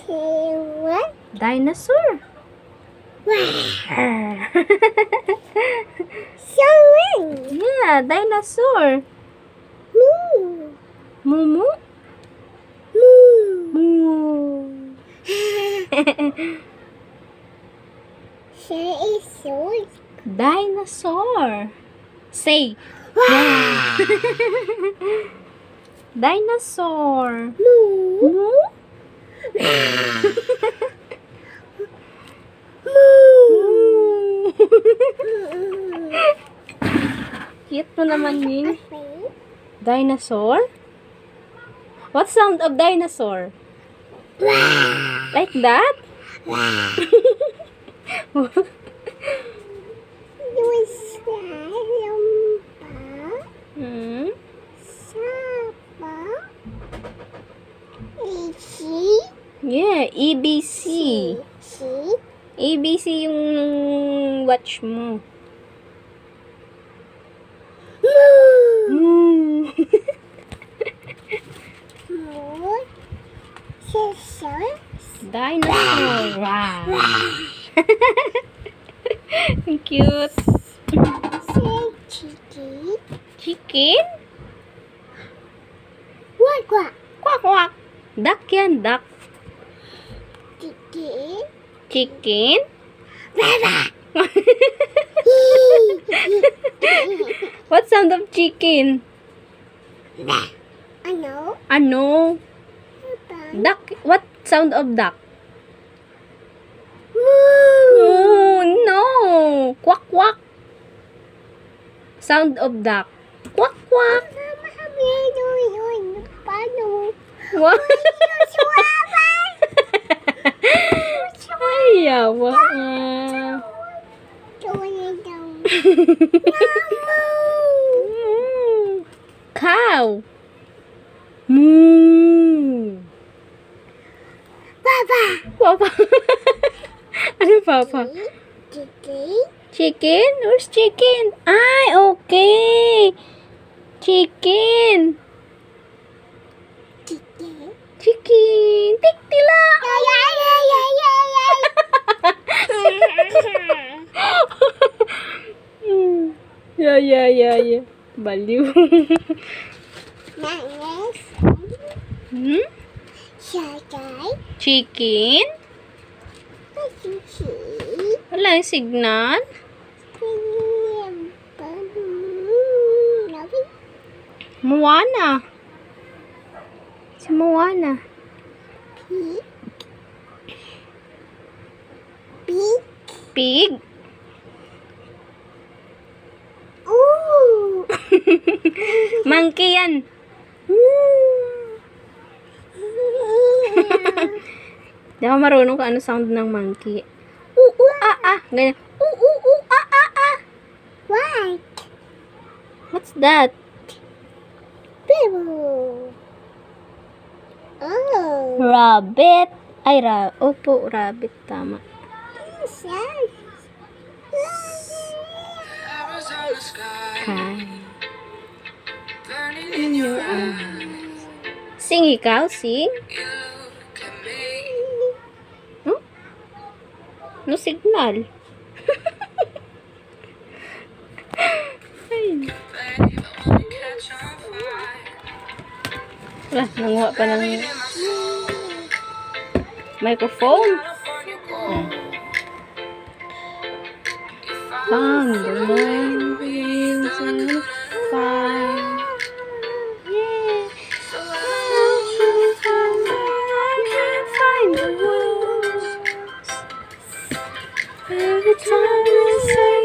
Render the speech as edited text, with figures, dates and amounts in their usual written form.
What? Dinosaur. Someone. Yeah, dinosaur. Moo. Mumu. Moo. Moo. There is sword. Dinosaur. Say. Dinosaur. Moo. Moo. Moo. Cute mo naman yun. Okay. Dinosaur? What sound of dinosaur? Like that? Yung salamba. Hmm? Sapa. Isi. Yeah, EBC. Si. ABC yung watch mo. Moo. Hmm. Moo. Scissor. Dinosaur. Wow. Cute. Say chicken. Chicken? Quack quack. Quack, quack. Duck yan, duck. Chicken. Chicken? What sound of chicken? Ano? Ano? Duck. What sound of duck? Moo. Oh, no. Quack, quack. Sound of duck. Quack, quack. What? Ay, yawa. Cow. Moo. Papa. Papa. Ano papa? Chicken? Where's chicken? Ay, okay. Chicken. Chicken. Tiktila. Yeah. Baliw. Hmm? Chicken? Wala yung signal? Moana. Si Moana. Pig? Monkey yan. Di ako marunong kung ano sound ng monkey. Ganyan. What? What's that? People. Oh. Rabbit. Ay, opo, rabbit. Tama. Sad. Hi. In your eyes. Sing ikaw, sing. Huh? No signal. Ay. Wala, nanguha pa ng microphone. Found the lines and fire. Yeah. I can't find the words. Every time you say